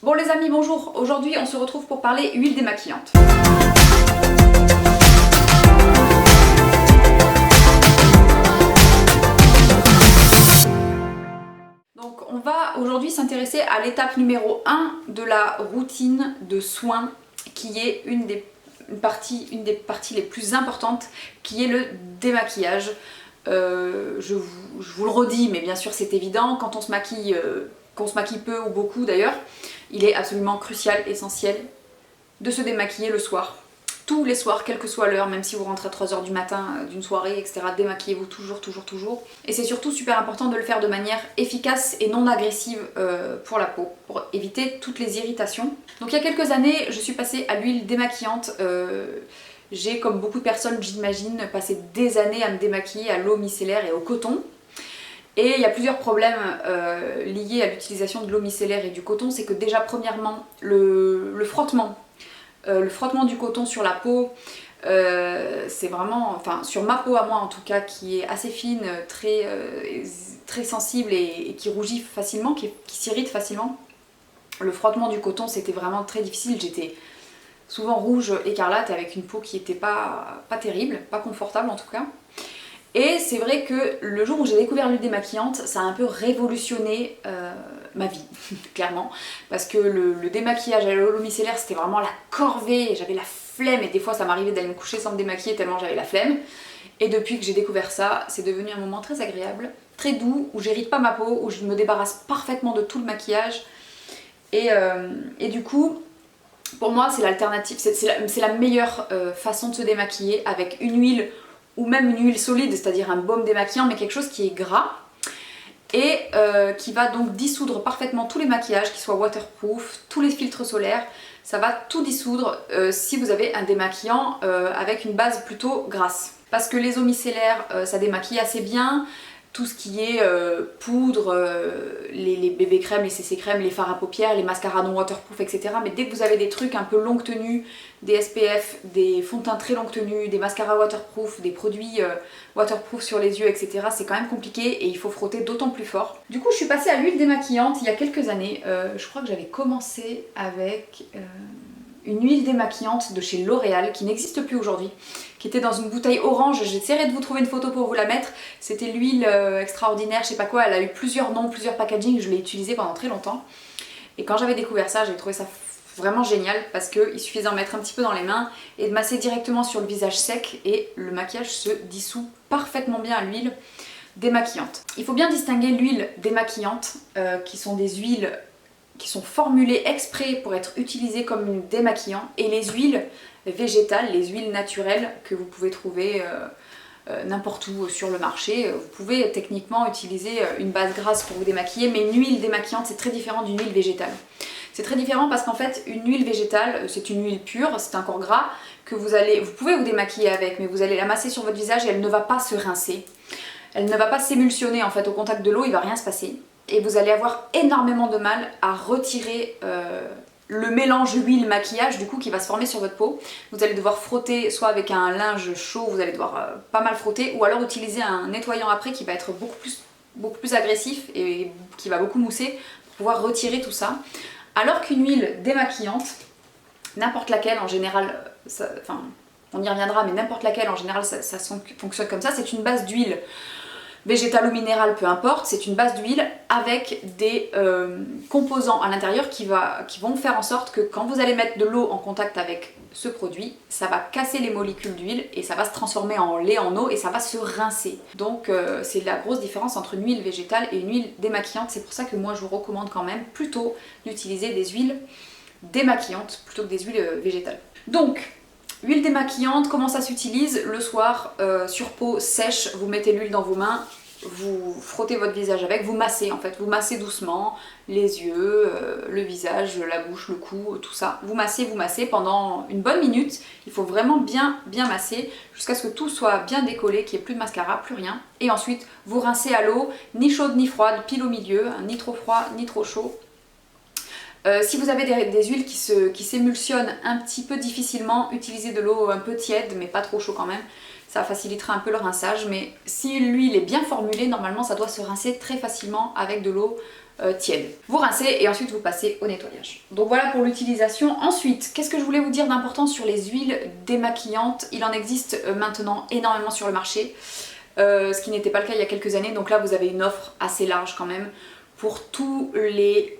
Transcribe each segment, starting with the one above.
Bon les amis, bonjour. Aujourd'hui on se retrouve pour parler huile démaquillante. Donc on va aujourd'hui s'intéresser à l'étape numéro 1 de la routine de soins qui est une des parties les plus importantes, qui est le démaquillage. Je vous le redis, mais bien sûr c'est évident, quand on se maquille, qu'on se maquille peu ou beaucoup d'ailleurs, il est absolument crucial, essentiel de se démaquiller le soir. Tous les soirs, quelle que soit l'heure, même si vous rentrez à 3 h du matin d'une soirée, etc., démaquillez-vous toujours. Et c'est surtout super important de le faire de manière efficace et non agressive pour la peau, pour éviter toutes les irritations. Donc il y a quelques années, je suis passée à l'huile démaquillante. J'ai, comme beaucoup de personnes, j'imagine, passé des années à me démaquiller à l'eau micellaire et au coton. Et il y a plusieurs problèmes liés à l'utilisation de l'eau micellaire et du coton. C'est que déjà, premièrement, le frottement du coton sur la peau, c'est vraiment, enfin sur ma peau à moi en tout cas, qui est assez fine, très sensible et qui rougit facilement, qui s'irrite facilement. Le frottement du coton, c'était vraiment très difficile. J'étais souvent rouge écarlate avec une peau qui n'était pas terrible, pas confortable en tout cas. Et c'est vrai que le jour où j'ai découvert l'huile démaquillante, ça a un peu révolutionné ma vie, clairement. Parce que le démaquillage à l'eau micellaire, c'était vraiment la corvée, j'avais la flemme et des fois ça m'arrivait d'aller me coucher sans me démaquiller tellement j'avais la flemme. Et depuis que j'ai découvert ça, c'est devenu un moment très agréable, très doux, où j'irrite pas ma peau, où je me débarrasse parfaitement de tout le maquillage. Et du coup, pour moi c'est l'alternative, c'est la meilleure façon de se démaquiller, avec une huile ou même une huile solide, c'est-à-dire un baume démaquillant, mais quelque chose qui est gras et qui va donc dissoudre parfaitement tous les maquillages, qui soient waterproof, tous les filtres solaires, ça va tout dissoudre si vous avez un démaquillant avec une base plutôt grasse. Parce que les eaux micellaires, ça démaquille assez bien, tout ce qui est poudre, les bébé crèmes, les CC crèmes, les fards à paupières, les mascaras non waterproof, etc. Mais dès que vous avez des trucs un peu longue tenue, des SPF, des fonds de teint très longue tenue, des mascaras waterproof, des produits waterproof sur les yeux, etc., c'est quand même compliqué et il faut frotter d'autant plus fort. Du coup, je suis passée à l'huile démaquillante il y a quelques années. Je crois que j'avais commencé avec une huile démaquillante de chez L'Oréal qui n'existe plus aujourd'hui, qui était dans une bouteille orange. J'essaierai de vous trouver une photo pour vous la mettre. C'était l'huile extraordinaire, je sais pas quoi, elle a eu plusieurs noms, plusieurs packaging, je l'ai utilisée pendant très longtemps. Et quand j'avais découvert ça, j'ai trouvé ça vraiment génial parce qu'il suffisait d'en mettre un petit peu dans les mains et de masser directement sur le visage sec et le maquillage se dissout parfaitement bien à l'huile démaquillante. Il faut bien distinguer l'huile démaquillante qui sont des huiles qui sont formulées exprès pour être utilisées comme un démaquillant, et les huiles végétales, les huiles naturelles que vous pouvez trouver n'importe où sur le marché. Vous pouvez techniquement utiliser une base grasse pour vous démaquiller, mais une huile démaquillante c'est très différent d'une huile végétale. C'est très différent parce qu'en fait une huile végétale c'est une huile pure, c'est un corps gras que vous pouvez vous démaquiller avec, mais vous allez la masser sur votre visage et elle ne va pas se rincer. Elle ne va pas s'émulsionner en fait au contact de l'eau, il ne va rien se passer. Et vous allez avoir énormément de mal à retirer le mélange huile-maquillage du coup qui va se former sur votre peau. Vous allez devoir frotter soit avec un linge chaud, vous allez devoir pas mal frotter, ou alors utiliser un nettoyant après qui va être beaucoup plus agressif et qui va beaucoup mousser pour pouvoir retirer tout ça. Alors qu'une huile démaquillante, n'importe laquelle en général, on y reviendra, mais n'importe laquelle en général ça fonctionne comme ça, c'est une base d'huile végétale ou minérale, peu importe, c'est une base d'huile avec des composants à l'intérieur qui vont faire en sorte que quand vous allez mettre de l'eau en contact avec ce produit, ça va casser les molécules d'huile et ça va se transformer en lait, en eau, et ça va se rincer. Donc c'est la grosse différence entre une huile végétale et une huile démaquillante. C'est pour ça que moi je vous recommande quand même plutôt d'utiliser des huiles démaquillantes plutôt que des huiles végétales. Donc l'huile démaquillante, comment ça s'utilise? Le soir, sur peau sèche, vous mettez l'huile dans vos mains, vous frottez votre visage avec, vous massez en fait, vous massez doucement les yeux, le visage, la bouche, le cou, tout ça. Vous massez pendant une bonne minute. Il faut vraiment bien masser jusqu'à ce que tout soit bien décollé, qu'il n'y ait plus de mascara, plus rien. Et ensuite, vous rincez à l'eau, ni chaude ni froide, pile au milieu, hein, ni trop froid ni trop chaud. Si vous avez des huiles qui s'émulsionnent un petit peu difficilement, utilisez de l'eau un peu tiède, mais pas trop chaud quand même. Ça facilitera un peu le rinçage, mais si l'huile est bien formulée, normalement ça doit se rincer très facilement avec de l'eau tiède. Vous rincez et ensuite vous passez au nettoyage. Donc voilà pour l'utilisation. Ensuite, qu'est-ce que je voulais vous dire d'important sur les huiles démaquillantes? Il en existe maintenant énormément sur le marché, ce qui n'était pas le cas il y a quelques années. Donc là vous avez une offre assez large quand même pour tous les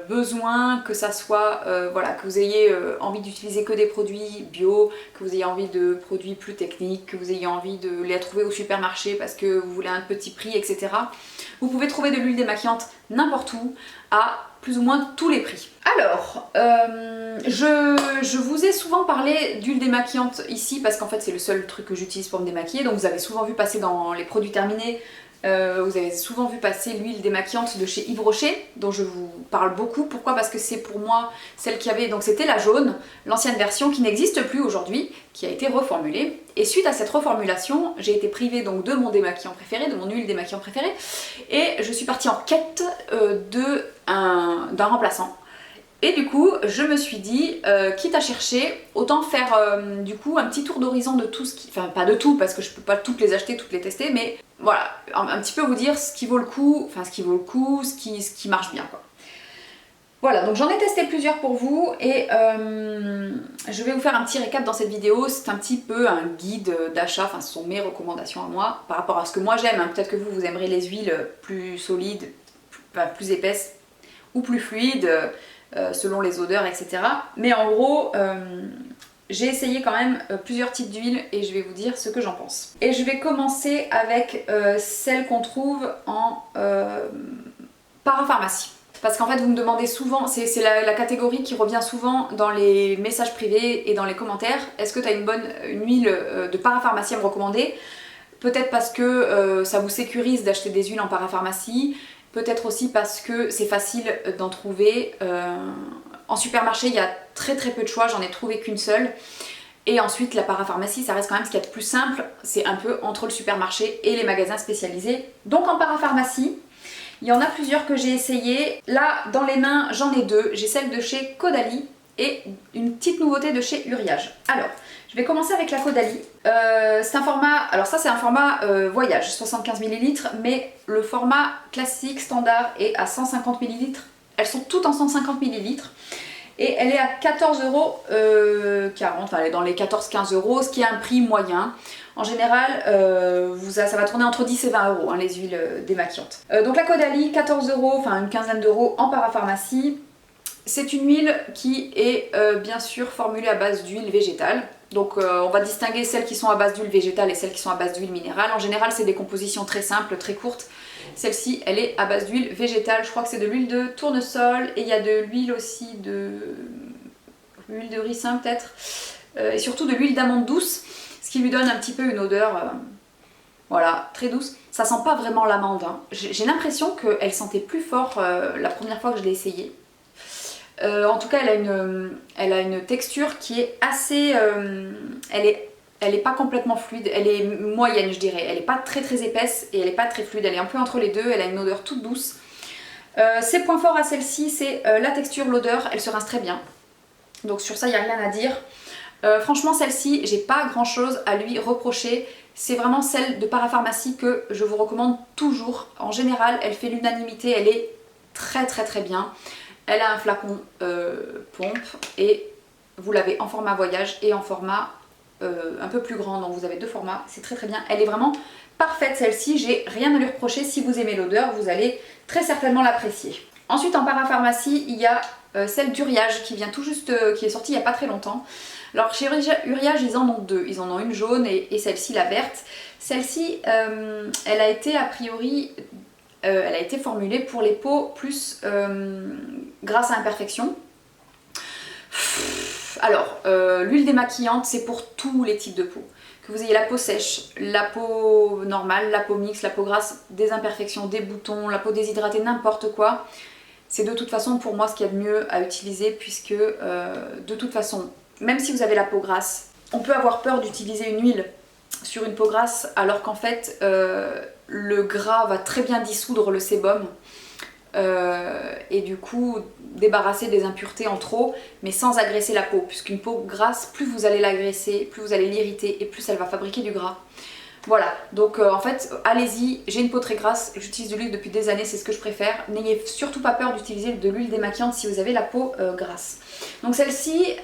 besoins, que ça soit voilà, que vous ayez envie d'utiliser que des produits bio, que vous ayez envie de produits plus techniques, que vous ayez envie de les trouver au supermarché parce que vous voulez un petit prix, etc. Vous pouvez trouver de l'huile démaquillante n'importe où à plus ou moins tous les prix. Alors, je vous ai souvent parlé d'huile démaquillante ici parce qu'en fait c'est le seul truc que j'utilise pour me démaquiller. Donc vous avez souvent vu passer dans les produits terminés, vous avez souvent vu passer l'huile démaquillante de chez Yves Rocher, dont je vous parle beaucoup. Pourquoi? Parce que c'est pour moi celle qui avait, donc c'était la jaune, l'ancienne version qui n'existe plus aujourd'hui, qui a été reformulée. Et suite à cette reformulation, j'ai été privée donc de mon démaquillant préféré, de mon huile démaquillante préférée, et je suis partie en quête d'un remplaçant. Et du coup, je me suis dit, quitte à chercher, autant faire du coup un petit tour d'horizon de tout ce qui... Enfin, pas de tout, parce que je peux pas toutes les acheter, toutes les tester, mais voilà, un petit peu vous dire ce qui vaut le coup, enfin ce qui vaut le coup, ce qui marche bien, quoi. Voilà, donc j'en ai testé plusieurs pour vous et je vais vous faire un petit récap dans cette vidéo. C'est un petit peu un guide d'achat, enfin ce sont mes recommandations à moi par rapport à ce que moi j'aime, hein. Peut-être que vous aimerez les huiles plus solides, plus épaisses ou plus fluides, selon les odeurs, etc. Mais en gros, j'ai essayé quand même plusieurs types d'huiles et je vais vous dire ce que j'en pense. Et je vais commencer avec celle qu'on trouve en parapharmacie. Parce qu'en fait vous me demandez souvent, c'est la catégorie qui revient souvent dans les messages privés et dans les commentaires. Est-ce que tu as une huile de parapharmacie à me recommander? Peut-être parce que ça vous sécurise d'acheter des huiles en parapharmacie. Peut-être aussi parce que c'est facile d'en trouver. En supermarché, il y a très peu de choix, j'en ai trouvé qu'une seule. Et ensuite, la parapharmacie, ça reste quand même ce qu'il y a de plus simple. C'est un peu entre le supermarché et les magasins spécialisés. Donc en parapharmacie, il y en a plusieurs que j'ai essayé. Là, dans les mains, j'en ai deux. J'ai celle de chez Caudalie et une petite nouveauté de chez Uriage. Alors, je vais commencer avec la Caudalie. C'est un format, alors ça c'est un format voyage, 75 ml, mais le format classique standard est à 150 ml. Elles sont toutes en 150 ml. Et elle est à 14,40€, enfin elle est dans les 14-15 €, ce qui est un prix moyen. En général, ça va tourner entre 10 et 20 €, hein, les huiles démaquillantes. Donc la Caudalie, 14 €, enfin une quinzaine d'euros en parapharmacie. C'est une huile qui est bien sûr formulée à base d'huile végétale. Donc on va distinguer celles qui sont à base d'huile végétale et celles qui sont à base d'huile minérale. En général, c'est des compositions très simples, très courtes. Celle-ci, elle est à base d'huile végétale. Je crois que c'est de l'huile de tournesol et il y a de l'huile aussi l'huile de ricin peut-être. Et surtout de l'huile d'amande douce, ce qui lui donne un petit peu une odeur, voilà, très douce. Ça sent pas vraiment l'amande, hein. J'ai l'impression qu'elle sentait plus fort la première fois que je l'ai essayée. En tout cas, elle a une texture qui est assez... elle est pas complètement fluide, elle est moyenne je dirais. Elle est pas très épaisse et elle est pas très fluide. Elle est un peu entre les deux, elle a une odeur toute douce. Ses points forts à celle-ci, c'est la texture, l'odeur, elle se rince très bien. Donc sur ça, il n'y a rien à dire. Franchement, celle-ci, j'ai pas grand chose à lui reprocher. C'est vraiment celle de parapharmacie que je vous recommande toujours. En général, elle fait l'unanimité, elle est très bien. Elle a un flacon pompe et vous l'avez en format voyage et en format un peu plus grand, donc vous avez deux formats, c'est très bien. Elle est vraiment parfaite celle-ci, j'ai rien à lui reprocher. Si vous aimez l'odeur, vous allez très certainement l'apprécier. Ensuite en parapharmacie, il y a celle d'Uriage qui vient tout juste, qui est sortie il n'y a pas très longtemps. Alors chez Uriage, ils en ont deux, ils en ont une jaune et celle-ci la verte. Celle-ci, elle a été a priori... elle a été formulée pour les peaux plus grasses à imperfection. Alors, l'huile démaquillante, c'est pour tous les types de peau. Que vous ayez la peau sèche, la peau normale, la peau mixte, la peau grasse, des imperfections, des boutons, la peau déshydratée, n'importe quoi. C'est de toute façon pour moi ce qu'il y a de mieux à utiliser puisque de toute façon, même si vous avez la peau grasse, on peut avoir peur d'utiliser une huile sur une peau grasse alors qu'en fait le gras va très bien dissoudre le sébum et du coup débarrasser des impuretés en trop mais sans agresser la peau, puisqu'une peau grasse, plus vous allez l'agresser, plus vous allez l'irriter et plus elle va fabriquer du gras. Voilà, donc en fait, allez-y, j'ai une peau très grasse, j'utilise de l'huile depuis des années, c'est ce que je préfère. N'ayez surtout pas peur d'utiliser de l'huile démaquillante si vous avez la peau grasse. Donc celle-ci,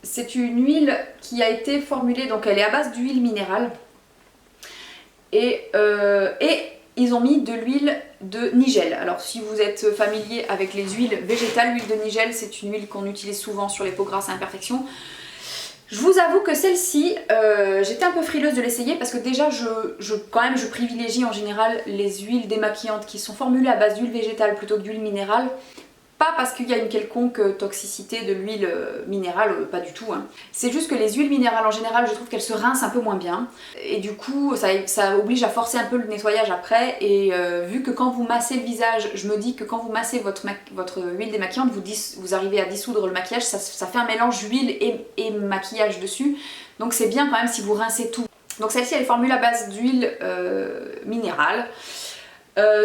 c'est une huile qui a été formulée, donc elle est à base d'huile minérale. Et ils ont mis de l'huile de nigel. Alors si vous êtes familier avec les huiles végétales, l'huile de nigel c'est une huile qu'on utilise souvent sur les peaux grasses à imperfection. Je vous avoue que celle-ci, j'étais un peu frileuse de l'essayer parce que déjà quand même je privilégie en général les huiles démaquillantes qui sont formulées à base d'huile végétale plutôt que d'huile minérale. Pas parce qu'il y a une quelconque toxicité de l'huile minérale, pas du tout. Hein. C'est juste que les huiles minérales en général, je trouve qu'elles se rincent un peu moins bien. Et du coup, ça oblige à forcer un peu le nettoyage après. Et vu que quand vous massez le visage, je me dis que quand vous massez votre huile démaquillante, vous arrivez à dissoudre le maquillage, ça fait un mélange huile et maquillage dessus. Donc c'est bien quand même si vous rincez tout. Donc celle-ci, elle est formulée à base d'huile minérale.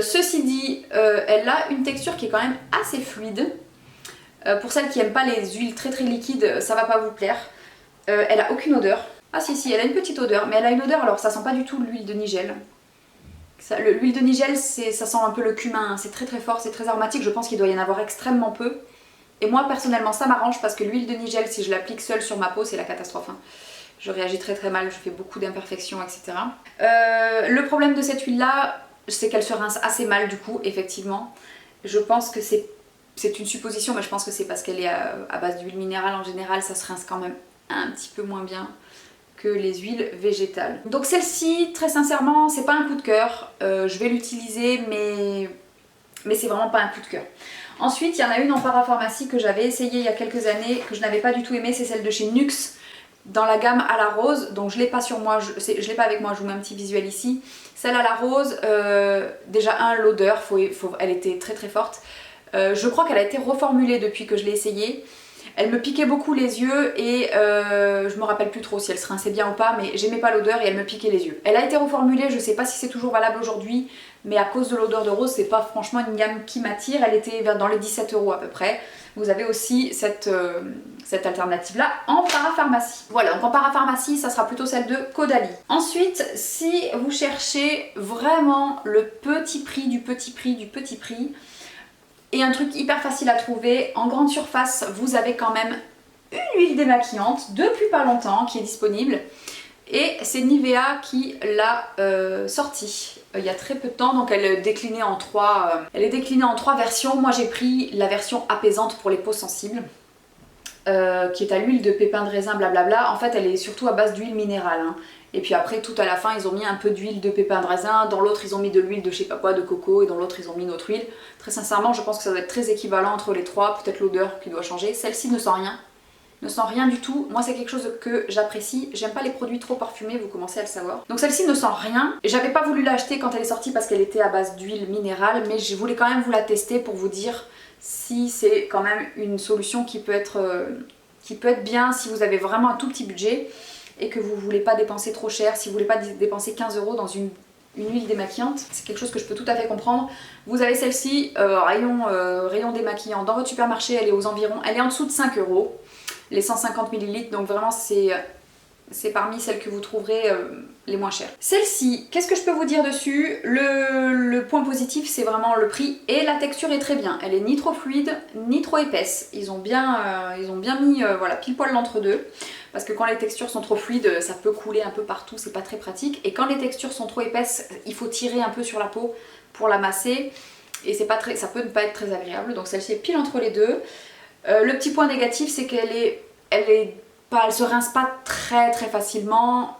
Ceci dit, elle a une texture qui est quand même assez fluide. Pour celles qui n'aiment pas les huiles très très liquides, ça va pas vous plaire. Elle a aucune odeur. Ah si, elle a une petite odeur, mais elle a une odeur, alors ça sent pas du tout l'huile de nigel. L'huile de nigel, ça sent un peu le cumin, hein. C'est très très fort, c'est très aromatique, je pense qu'il doit y en avoir extrêmement peu. Et moi personnellement ça m'arrange parce que l'huile de nigel, si je l'applique seule sur ma peau, c'est la catastrophe. Hein. Je réagis très très mal, je fais beaucoup d'imperfections, etc. Le problème de cette huile là, c'est qu'elle se rince assez mal du coup, effectivement. Je pense que c'est une supposition, mais je pense que c'est parce qu'elle est à base d'huile minérale en général, ça se rince quand même un petit peu moins bien que les huiles végétales. Donc celle-ci, très sincèrement, c'est pas un coup de cœur. Je vais l'utiliser, mais c'est vraiment pas un coup de cœur. Ensuite, il y en a une en parapharmacie que j'avais essayée il y a quelques années, que je n'avais pas du tout aimée, c'est celle de chez Nuxe, dans la gamme à la rose. Donc je l'ai pas sur moi, je l'ai pas avec moi, je vous mets un petit visuel ici. Celle à la rose, déjà l'odeur, elle était très très forte. Je crois qu'elle a été reformulée depuis que je l'ai essayée. Elle me piquait beaucoup les yeux et je me rappelle plus trop si elle se rinçait bien ou pas, mais j'aimais pas l'odeur et elle me piquait les yeux. Elle a été reformulée, je sais pas si c'est toujours valable aujourd'hui, mais à cause de l'odeur de rose, c'est pas franchement une gamme qui m'attire. Elle était dans les 17 € à peu près. Vous avez aussi cette alternative là en parapharmacie. Voilà, donc en parapharmacie, ça sera plutôt celle de Caudalie. Ensuite, si vous cherchez vraiment le petit prix du petit prix du petit prix, et un truc hyper facile à trouver, en grande surface, vous avez quand même une huile démaquillante depuis pas longtemps qui est disponible. Et c'est Nivea qui l'a sortie il y a très peu de temps, donc elle est déclinée en trois versions. Moi j'ai pris la version apaisante pour les peaux sensibles, qui est à l'huile de pépins de raisin, blablabla. En fait elle est surtout à base d'huile minérale. Hein. Et puis après tout à la fin ils ont mis un peu d'huile de pépins de raisin, dans l'autre ils ont mis de l'huile de je sais pas quoi, de coco, et dans l'autre ils ont mis une autre huile. Très sincèrement je pense que ça doit être très équivalent entre les trois, peut-être l'odeur qui doit changer. Celle-ci ne sent rien. Ne sent rien du tout, moi c'est quelque chose que j'apprécie, j'aime pas les produits trop parfumés, vous commencez à le savoir. Donc celle-ci ne sent rien, j'avais pas voulu l'acheter quand elle est sortie parce qu'elle était à base d'huile minérale, mais je voulais quand même vous la tester pour vous dire si c'est quand même une solution qui peut être bien si vous avez vraiment un tout petit budget et que vous voulez pas dépenser trop cher, si vous voulez pas dépenser 15 € dans une huile démaquillante, c'est quelque chose que je peux tout à fait comprendre. Vous avez celle-ci, rayon démaquillant dans votre supermarché, elle est aux environs, elle est en dessous de 5 €. Les 150 ml, donc vraiment c'est parmi celles que vous trouverez les moins chères. Celle-ci, qu'est-ce que je peux vous dire dessus? Le point positif c'est vraiment le prix et la texture est très bien. Elle est ni trop fluide ni trop épaisse. Ils ont bien mis voilà, pile poil l'entre-deux. Parce que quand les textures sont trop fluides, ça peut couler un peu partout, c'est pas très pratique. Et quand les textures sont trop épaisses, il faut tirer un peu sur la peau pour la masser. Et ça peut ne pas être très agréable. Donc celle-ci est pile entre les deux. Le petit point négatif c'est qu'elle se rince pas très facilement,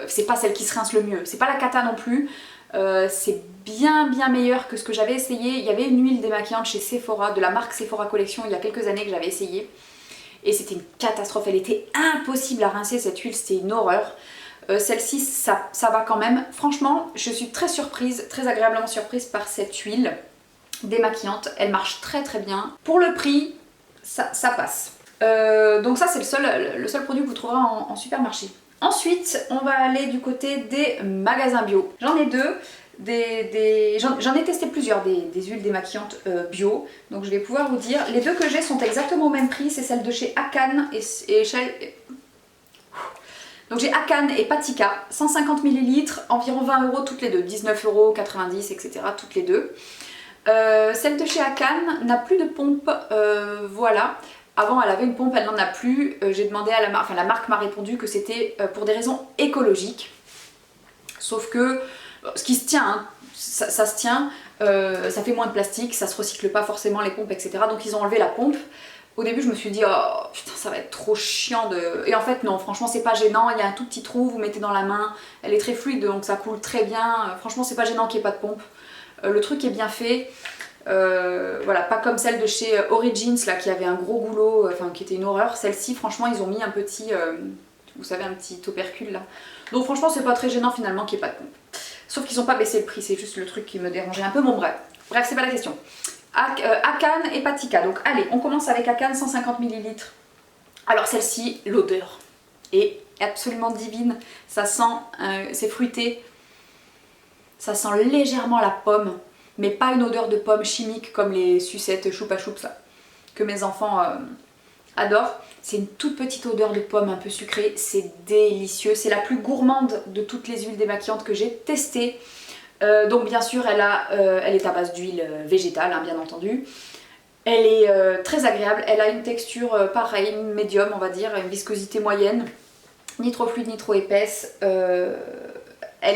c'est pas celle qui se rince le mieux, c'est pas la cata non plus, c'est bien meilleur que ce que j'avais essayé. Il y avait une huile démaquillante chez Sephora, de la marque Sephora Collection, il y a quelques années que j'avais essayé, et c'était une catastrophe, elle était impossible à rincer cette huile, c'était une horreur. Celle-ci ça va quand même, franchement je suis très surprise, très agréablement surprise par cette huile démaquillante, elle marche très bien. Pour le prix, ça passe. Donc ça c'est le seul produit que vous trouverez en supermarché. Ensuite, on va aller du côté des magasins bio. J'en ai deux. J'en ai testé plusieurs des huiles démaquillantes bio. Donc je vais pouvoir vous dire. Les deux que j'ai sont exactement au même prix. C'est celle de chez Akan et Donc j'ai Akan et Patika, 150 ml, environ 20 € toutes les deux, 19,90 €, etc. toutes les deux. Celle de chez Akan n'a plus de pompe, voilà. Avant elle avait une pompe, elle n'en a plus. J'ai demandé à la marque, enfin la marque m'a répondu que c'était pour des raisons écologiques. Sauf que ce qui se tient, hein, ça se tient, ça fait moins de plastique, ça se recycle pas forcément les pompes, etc. Donc ils ont enlevé la pompe. Au début je me suis dit oh putain ça va être trop chiant de... Et en fait non, franchement c'est pas gênant, il y a un tout petit trou, vous mettez dans la main, elle est très fluide donc ça coule très bien, franchement c'est pas gênant qu'il n'y ait pas de pompe. Le truc est bien fait, voilà, pas comme celle de chez Origins là qui avait un gros goulot, enfin qui était une horreur. Celle-ci franchement ils ont mis un petit, vous savez un petit opercule là. Donc franchement c'est pas très gênant finalement qu'il n'y ait pas de pompe. Sauf qu'ils n'ont pas baissé le prix, c'est juste le truc qui me dérangeait un peu, bon bref. Bref c'est pas la question. Akan et Patika. Donc allez, on commence avec Akan, 150 ml. Alors celle-ci, l'odeur est absolument divine. Ça sent, c'est fruité. Ça sent légèrement la pomme, mais pas une odeur de pomme chimique comme les sucettes choupa choups là, que mes enfants adorent. C'est une toute petite odeur de pomme un peu sucrée. C'est délicieux. C'est la plus gourmande de toutes les huiles démaquillantes que j'ai testées. Donc bien sûr elle est à base d'huile végétale hein, bien entendu. Elle est très agréable, elle a une texture pareille, médium on va dire, une viscosité moyenne, ni trop fluide ni trop épaisse. Elle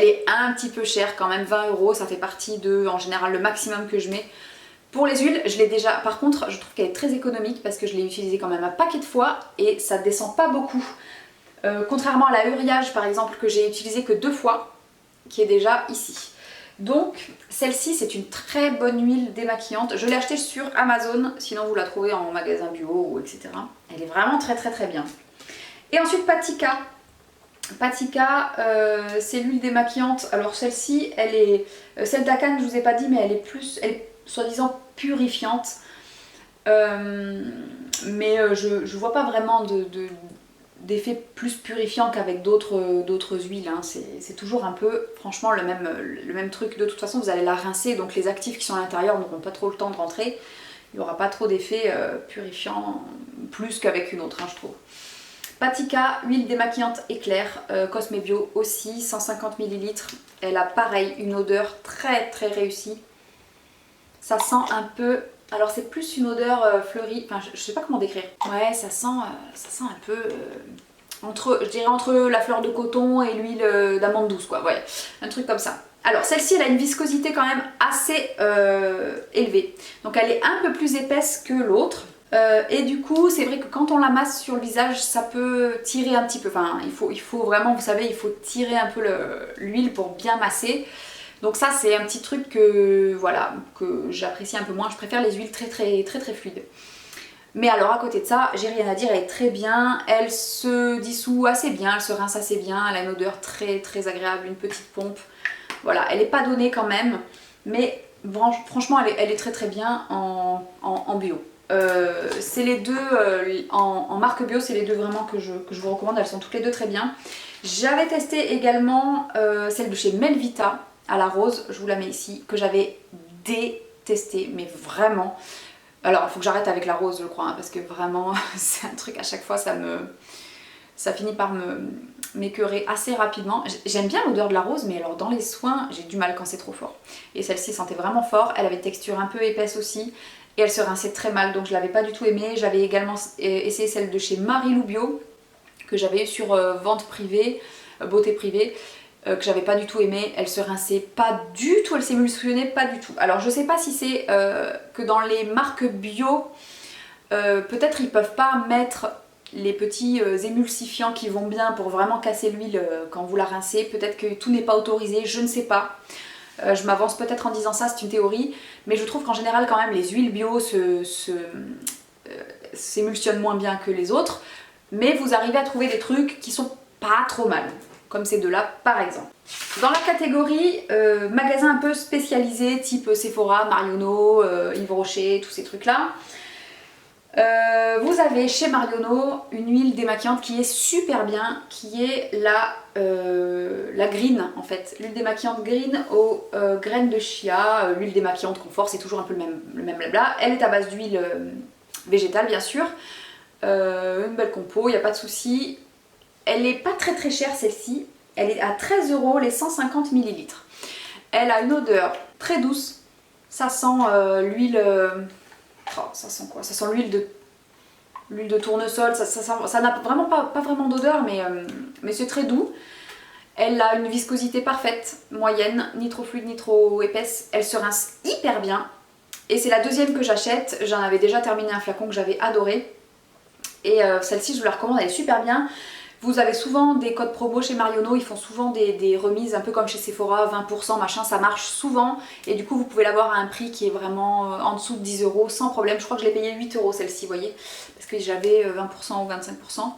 est un petit peu chère quand même, 20 €, ça fait partie de en général le maximum que je mets. Pour les huiles, je l'ai déjà, par contre je trouve qu'elle est très économique parce que je l'ai utilisée quand même un paquet de fois et ça descend pas beaucoup. Contrairement à la Uriage par exemple que j'ai utilisée que 2 fois, qui est déjà ici. Donc celle-ci c'est une très bonne huile démaquillante, je l'ai achetée sur Amazon, sinon vous la trouvez en magasin bio ou etc. Elle est vraiment très bien. Et ensuite Patika. Patika c'est l'huile démaquillante, alors celle-ci elle est, celle d'Akan je vous ai pas dit mais elle est soi-disant purifiante. Mais je vois pas vraiment d'effet plus purifiant qu'avec d'autres huiles, hein. C'est toujours un peu franchement le même truc. De toute façon vous allez la rincer donc les actifs qui sont à l'intérieur n'auront pas trop le temps de rentrer, il n'y aura pas trop d'effet purifiant plus qu'avec une autre hein, je trouve. Patika, huile démaquillante éclair, Cosme Bio aussi, 150 ml, elle a pareil une odeur très réussie. Ça sent un peu... Alors c'est plus une odeur fleurie, enfin je sais pas comment décrire. Ouais ça sent un peu je dirais entre la fleur de coton et l'huile d'amande douce quoi, ouais, un truc comme ça. Alors celle-ci elle a une viscosité quand même assez élevée, donc elle est un peu plus épaisse que l'autre. Et du coup c'est vrai que quand on la masse sur le visage ça peut tirer un petit peu, enfin il faut vraiment, vous savez, il faut tirer un peu l'huile pour bien masser. Donc ça c'est un petit truc que voilà que j'apprécie un peu moins, je préfère les huiles très fluides. Mais alors à côté de ça, j'ai rien à dire, elle est très bien, elle se dissout assez bien, elle se rince assez bien, elle a une odeur très agréable, une petite pompe. Voilà, elle n'est pas donnée quand même, mais franchement elle est très bien en bio. C'est les deux, en marque bio, c'est les deux vraiment que je vous recommande, elles sont toutes les deux très bien. J'avais testé également celle de chez Melvita, à la rose, je vous la mets ici, que j'avais détesté, mais vraiment. Alors il faut que j'arrête avec la rose je crois, hein, parce que vraiment c'est un truc à chaque fois ça finit par m'écœurer assez rapidement. J'aime bien l'odeur de la rose, mais alors dans les soins j'ai du mal quand c'est trop fort. Et celle-ci sentait vraiment fort, elle avait une texture un peu épaisse aussi, et elle se rinçait très mal, donc je l'avais pas du tout aimée. J'avais également essayé celle de chez Marilou Bio, que j'avais eu sur vente privée, beauté privée, que j'avais pas du tout aimé, elle se rinçait pas du tout, elle s'émulsionnait pas du tout. Alors je sais pas si c'est que dans les marques bio, peut-être ils peuvent pas mettre les petits émulsifiants qui vont bien pour vraiment casser l'huile quand vous la rincez, peut-être que tout n'est pas autorisé, je ne sais pas. Je m'avance peut-être en disant ça, c'est une théorie, mais je trouve qu'en général quand même les huiles bio s'émulsionnent moins bien que les autres, mais vous arrivez à trouver des trucs qui sont pas trop mal, comme ces deux-là par exemple. Dans la catégorie magasin un peu spécialisé, type Sephora, Marionneau, Yves Rocher, tous ces trucs-là, vous avez chez Marionneau une huile démaquillante qui est super bien, qui est la green en fait, l'huile démaquillante green aux graines de chia, l'huile démaquillante confort, c'est toujours un peu le même blabla. Elle est à base d'huile végétale bien sûr, une belle compo, il n'y a pas de souci. Elle est pas très chère celle-ci, elle est à 13 € les 150 ml. Elle a une odeur très douce, ça sent l'huile... oh, ça sent quoi? Ça sent l'huile de tournesol, ça n'a vraiment pas vraiment d'odeur, mais c'est très doux. Elle a une viscosité parfaite, moyenne, ni trop fluide ni trop épaisse. Elle se rince hyper bien. Et c'est la deuxième que j'achète. J'en avais déjà terminé un flacon que j'avais adoré. Et celle-ci, je vous la recommande, elle est super bien. Vous avez souvent des codes promo chez Marionnaud, ils font souvent des remises un peu comme chez Sephora, 20%, machin, ça marche souvent. Et du coup, vous pouvez l'avoir à un prix qui est vraiment en dessous de 10 € sans problème. Je crois que je l'ai payé 8 € celle-ci, vous voyez, parce que j'avais 20% ou 25%.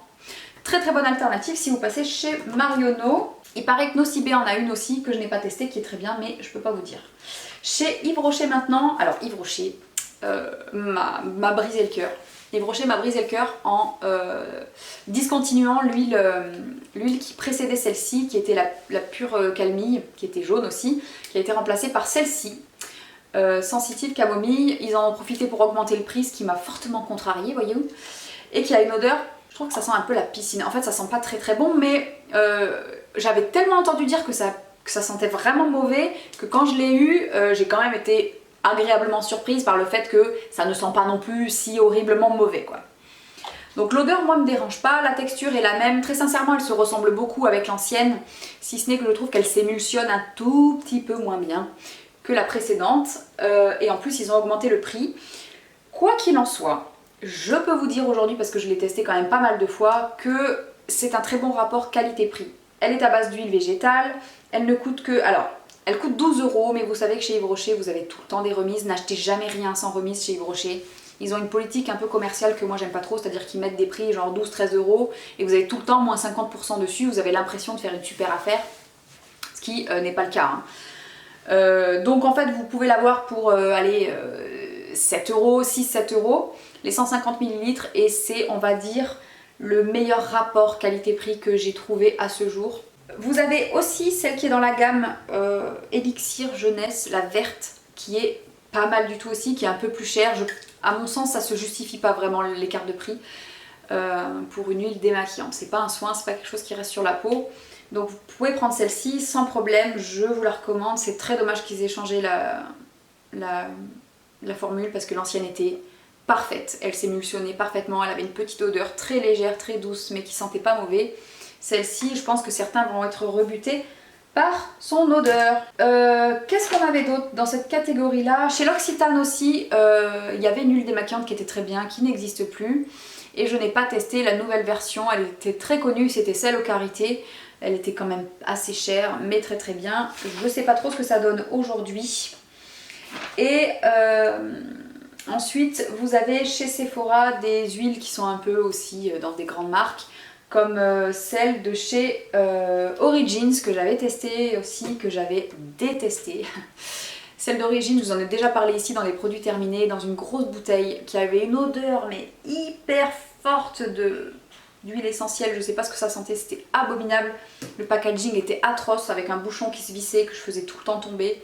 Très bonne alternative si vous passez chez Marionnaud. Il paraît que Nocibé en a une aussi que je n'ai pas testée, qui est très bien, mais je peux pas vous dire. Chez Yves Rocher maintenant, alors Yves Rocher m'a brisé le cœur. Yves Rocher m'a brisé le cœur en discontinuant l'huile qui précédait celle-ci, qui était la pure camomille, qui était jaune aussi, qui a été remplacée par celle-ci, sensitive camomille. Ils en ont profité pour augmenter le prix, ce qui m'a fortement contrariée, voyez-vous, et qui a une odeur, je trouve que ça sent un peu la piscine. En fait, ça sent pas très bon, mais j'avais tellement entendu dire que ça sentait vraiment mauvais que quand je l'ai eu, j'ai quand même été agréablement surprise par le fait que ça ne sent pas non plus si horriblement mauvais, quoi. Donc l'odeur, moi, me dérange pas, la texture est la même, très sincèrement elle se ressemble beaucoup avec l'ancienne, si ce n'est que je trouve qu'elle s'émulsionne un tout petit peu moins bien que la précédente, et en plus ils ont augmenté le prix. Quoi qu'il en soit, je peux vous dire aujourd'hui, parce que je l'ai testé quand même pas mal de fois, que c'est un très bon rapport qualité-prix. Elle est à base d'huile végétale, elle ne coûte que... alors, elle coûte 12 €, mais vous savez que chez Yves Rocher, vous avez tout le temps des remises. N'achetez jamais rien sans remise chez Yves Rocher. Ils ont une politique un peu commerciale que moi j'aime pas trop, c'est-à-dire qu'ils mettent des prix genre 12-13 € et vous avez tout le temps moins 50% dessus. Vous avez l'impression de faire une super affaire, ce qui n'est pas le cas, hein. Donc en fait, vous pouvez l'avoir pour 7 €, 6-7 €, les 150 ml, et c'est, on va dire, le meilleur rapport qualité-prix que j'ai trouvé à ce jour. Vous avez aussi celle qui est dans la gamme Elixir Jeunesse, la verte, qui est pas mal du tout aussi, qui est un peu plus chère. À mon sens, ça se justifie pas vraiment l'écart de prix pour une huile démaquillante. C'est pas un soin, c'est pas quelque chose qui reste sur la peau. Donc vous pouvez prendre celle-ci sans problème, je vous la recommande. C'est très dommage qu'ils aient changé la formule parce que l'ancienne était parfaite. Elle s'émulsionnait parfaitement, elle avait une petite odeur très légère, très douce, mais qui sentait pas mauvais. Celle-ci, je pense que certains vont être rebutés par son odeur. Qu'est-ce qu'on avait d'autre dans cette catégorie-là? Chez L'Occitane aussi, il y avait une huile démaquillante qui était très bien, qui n'existe plus. Et je n'ai pas testé la nouvelle version, elle était très connue, c'était celle au karité. Elle était quand même assez chère, mais très bien. Je ne sais pas trop ce que ça donne aujourd'hui. Et ensuite, vous avez chez Sephora des huiles qui sont un peu aussi dans des grandes marques, comme celle de chez Origins que j'avais testée aussi, que j'avais détestée. Celle d'Origins, je vous en ai déjà parlé ici dans les produits terminés, dans une grosse bouteille qui avait une odeur mais hyper forte d'huile essentielle. Je sais pas ce que ça sentait, c'était abominable. Le packaging était atroce avec un bouchon qui se vissait que je faisais tout le temps tomber.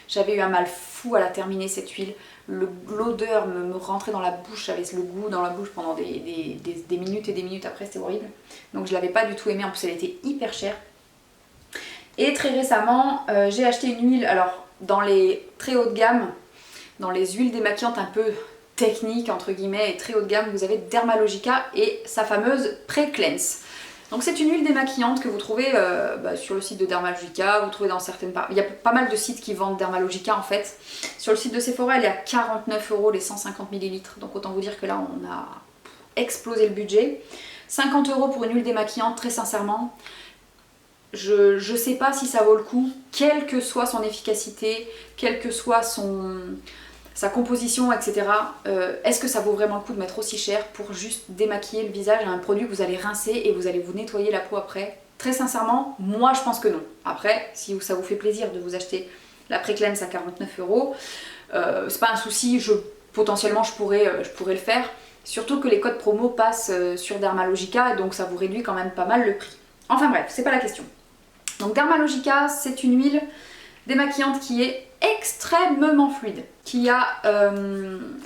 J'avais eu un mal fou à la terminer cette huile. L'odeur me rentrait dans la bouche, j'avais le goût dans la bouche pendant des minutes et des minutes après, c'était horrible. Donc je l'avais pas du tout aimée, en plus elle était hyper chère. Et très récemment, j'ai acheté une huile, alors dans les très haut de gamme, dans les huiles démaquillantes un peu techniques entre guillemets et très haut de gamme, vous avez Dermalogica et sa fameuse Pré-Cleanse. Donc c'est une huile démaquillante que vous trouvez sur le site de Dermalogica, vous trouvez dans certaines parts. Il y a pas mal de sites qui vendent Dermalogica en fait. Sur le site de Sephora, elle est à 49 € les 150 ml. Donc autant vous dire que là on a explosé le budget. 50 € pour une huile démaquillante, très sincèrement. Je sais pas si ça vaut le coup, quelle que soit son efficacité, quelle que soit sa composition, etc. Est-ce que ça vaut vraiment le coup de mettre aussi cher pour juste démaquiller le visage à un produit que vous allez rincer et vous allez vous nettoyer la peau après? Très sincèrement, moi je pense que non. Après, si ça vous fait plaisir de vous acheter la Pré-Cleanse à 49 €, c'est pas un souci, potentiellement je pourrais le faire. Surtout que les codes promo passent sur Dermalogica, donc ça vous réduit quand même pas mal le prix. Enfin bref, c'est pas la question. Donc Dermalogica, c'est une huile démaquillante qui est extrêmement fluide,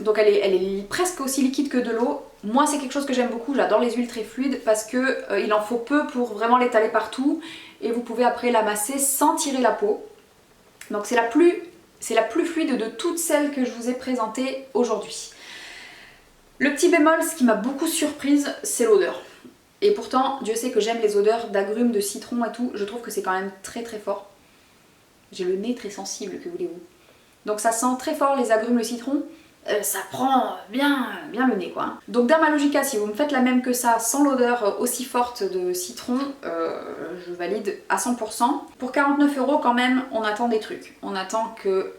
donc elle est presque aussi liquide que de l'eau. Moi c'est quelque chose que j'aime beaucoup, j'adore les huiles très fluides parce que il en faut peu pour vraiment l'étaler partout et vous pouvez après l'amasser sans tirer la peau. Donc c'est la plus fluide de toutes celles que je vous ai présentées aujourd'hui. Le petit bémol, ce qui m'a beaucoup surprise, c'est l'odeur. Et pourtant, Dieu sait que j'aime les odeurs d'agrumes, de citron et tout, je trouve que c'est quand même très très fort. J'ai le nez très sensible, que voulez-vous. Donc ça sent très fort les agrumes, le citron, ça prend bien le nez quoi. Donc Dermalogica, si vous me faites la même que ça, sans l'odeur aussi forte de citron, je valide à 100%. Pour 49 € quand même, on attend des trucs. On attend que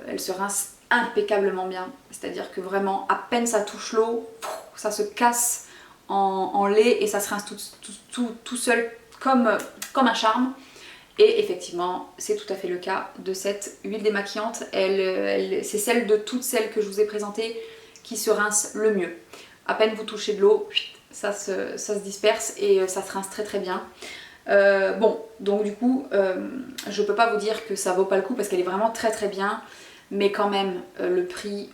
elle se rince impeccablement bien. C'est-à-dire que vraiment, à peine ça touche l'eau, ça se casse en lait et ça se rince tout seul comme un charme. Et effectivement, c'est tout à fait le cas de cette huile démaquillante. C'est celle de toutes celles que je vous ai présentées qui se rince le mieux. À peine vous touchez de l'eau, ça se disperse et ça se rince très très bien. Bon, donc du coup, je peux pas vous dire que ça vaut pas le coup parce qu'elle est vraiment très très bien. Mais quand même, le prix,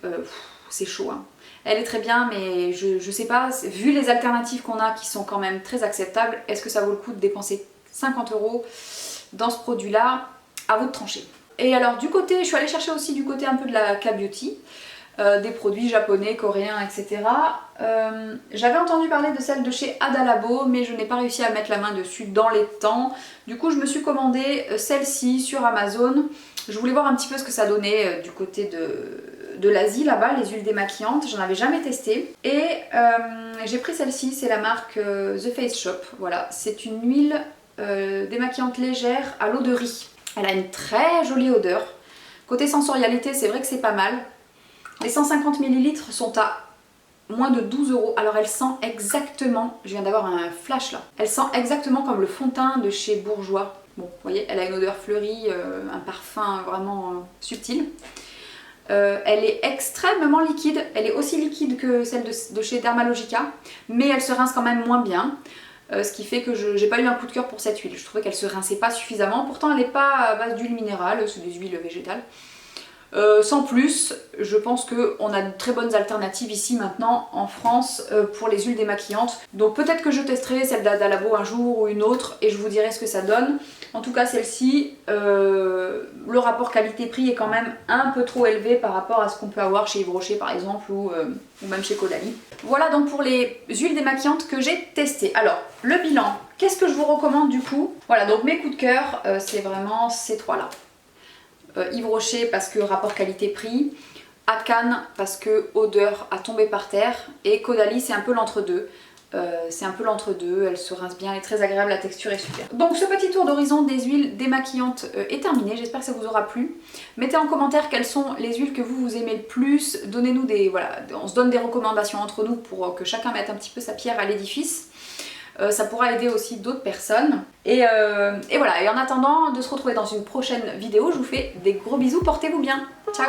c'est chaud. Hein. Elle est très bien, mais je sais pas, vu les alternatives qu'on a qui sont quand même très acceptables, est-ce que ça vaut le coup de dépenser 50 € dans ce produit-là? À vous de trancher. Et alors du côté, je suis allée chercher aussi du côté un peu de la K-Beauty, des produits japonais, coréens, etc. J'avais entendu parler de celle de chez Ada Labo, mais je n'ai pas réussi à mettre la main dessus dans les temps. Du coup, je me suis commandé celle-ci sur Amazon. Je voulais voir un petit peu ce que ça donnait du côté de l'Asie, là-bas, les huiles démaquillantes. J'en avais jamais testé. Et j'ai pris celle-ci, c'est la marque The Face Shop. Voilà, c'est une huile démaquillante légère à l'eau de riz. Elle a une très jolie odeur. Côté sensorialité, c'est vrai que c'est pas mal. Les 150 ml sont à moins de 12 €. Alors elle sent exactement, je viens d'avoir un flash là, elle sent exactement comme le fond de teint de chez Bourjois. Bon, vous voyez, elle a une odeur fleurie, un parfum vraiment subtil. Elle est extrêmement liquide, elle est aussi liquide que celle de chez Dermalogica, mais elle se rince quand même moins bien. Ce qui fait que j'ai pas eu un coup de cœur pour cette huile. Je trouvais qu'elle se rinçait pas suffisamment. Pourtant elle n'est pas à base d'huile minérale, c'est des huiles végétales. Sans plus, je pense qu'on a de très bonnes alternatives ici maintenant en France pour les huiles démaquillantes. Donc peut-être que je testerai celle d'Ada Labo un jour ou une autre et je vous dirai ce que ça donne. En tout cas celle-ci, le rapport qualité-prix est quand même un peu trop élevé par rapport à ce qu'on peut avoir chez Yves Rocher par exemple ou même chez Caudalie. Voilà donc pour les huiles démaquillantes que j'ai testées. Alors le bilan, qu'est-ce que je vous recommande du coup? Voilà, donc mes coups de cœur, c'est vraiment ces trois-là. Yves Rocher parce que rapport qualité-prix, Akan parce que odeur à tomber par terre, et Caudalie c'est un peu l'entre-deux. Elle se rince bien, elle est très agréable, la texture est super. Donc ce petit tour d'horizon des huiles démaquillantes est terminé, j'espère que ça vous aura plu. Mettez en commentaire quelles sont les huiles que vous aimez le plus, donnez-nous des... Voilà, on se donne des recommandations entre nous pour que chacun mette un petit peu sa pierre à l'édifice. Ça pourra aider aussi d'autres personnes. Et voilà, et en attendant de se retrouver dans une prochaine vidéo, je vous fais des gros bisous, portez-vous bien. Ciao!